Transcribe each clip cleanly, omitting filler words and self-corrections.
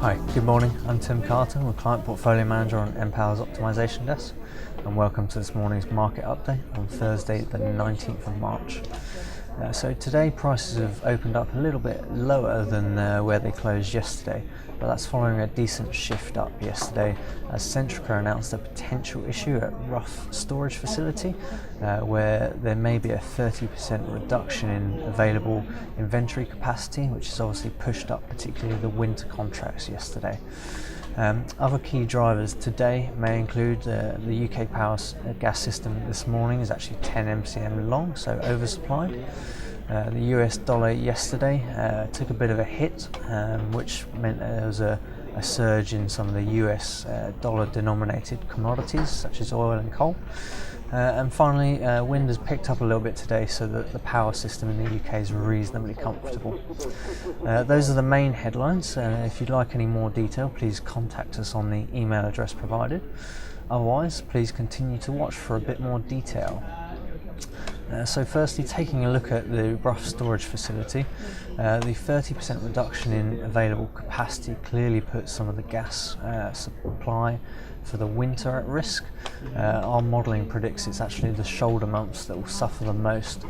Hi, good morning. I'm Tim Carter, I'm a Client Portfolio Manager on npower's Optimisation Desk, and welcome to this morning's market update on Thursday the 19th of March. So today prices have opened up a little bit lower than where they closed yesterday, but that's following a decent shift up yesterday as Centrica announced a potential issue at Rough storage facility where there may be a 30% reduction in available inventory capacity, which has obviously pushed up particularly the winter contracts yesterday. Other key drivers today may include the UK power gas system this morning is actually 10 MCM long, so oversupplied. The US dollar yesterday took a bit of a hit, which meant there was a surge in some of the US dollar denominated commodities such as oil and coal. And finally, wind has picked up a little bit today, so that the power system in the UK is reasonably comfortable. Those are the main headlines. If you'd like any more detail, please contact us on the email address provided. Otherwise, please continue to watch for a bit more detail. So firstly, taking a look at the Rough storage facility, the 30% reduction in available capacity clearly puts some of the gas supply for the winter at risk. Our modelling predicts it's actually the shoulder months that will suffer the most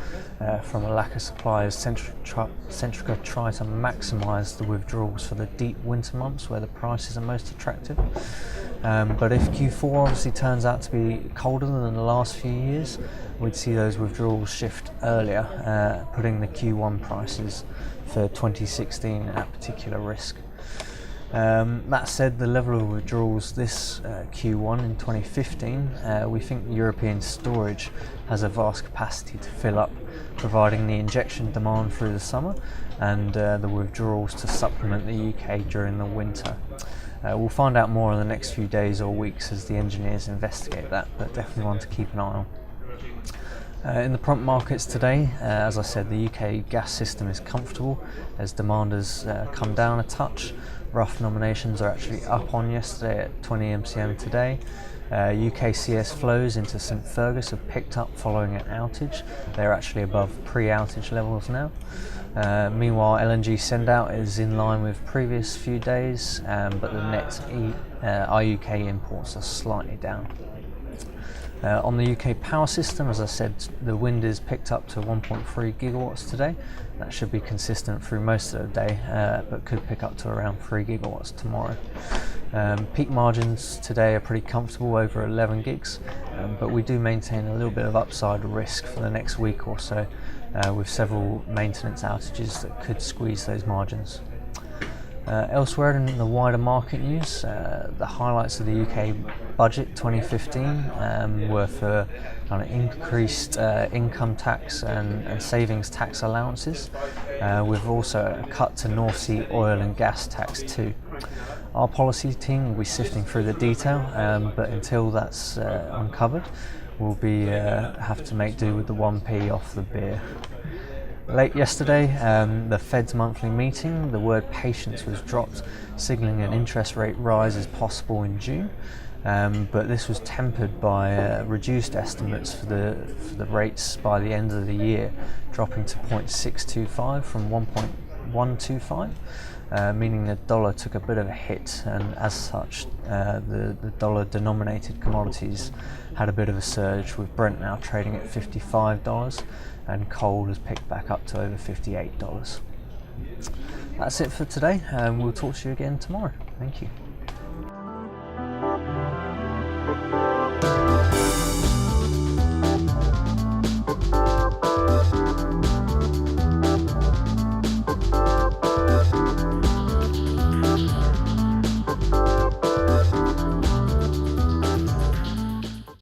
from a lack of supply, as Centrica try to maximise the withdrawals for the deep winter months where the prices are most attractive. But if Q4 obviously turns out to be colder than the last few years, we'd see those withdrawals shift earlier, putting the Q1 prices for 2016 at particular risk. That said, the level of withdrawals this Q1 in 2015, we think European storage has a vast capacity to fill up, providing the injection demand through the summer and the withdrawals to supplement the UK during the winter. We'll find out more in the next few days or weeks as the engineers investigate that, but definitely one to keep an eye on. In the prompt markets today, as I said, the UK gas system is comfortable as demand has come down a touch. Rough nominations are actually up on yesterday at 20 MCM today. UK CS flows into St Fergus have picked up following an outage. They're actually above pre-outage levels now. Meanwhile, LNG send-out is in line with previous few days, but the net IUK imports are slightly down. On the UK power system, as I said, the wind is picked up to 1.3 gigawatts today. That should be consistent through most of the day, but could pick up to around 3 gigawatts tomorrow. Peak margins today are pretty comfortable, over 11 gigs, but we do maintain a little bit of upside risk for the next week or so, with several maintenance outages that could squeeze those margins. Elsewhere in the wider market news, the highlights of the UK budget 2015 were for kind of increased income tax and savings tax allowances, with also a cut to North Sea oil and gas tax too. Our policy team will be sifting through the detail, but until that's uncovered, we'll have to make do with the 1p off the beer. Late yesterday, the Fed's monthly meeting, the word patience was dropped, signalling an interest rate rise is possible in June, but this was tempered by reduced estimates for the rates by the end of the year, dropping to 0.625 from 1.125, meaning the dollar took a bit of a hit, and as such, the dollar denominated commodities had a bit of a surge, with Brent now trading at $55 and coal has picked back up to over $58. That's it for today, and we'll talk to you again tomorrow. Thank you.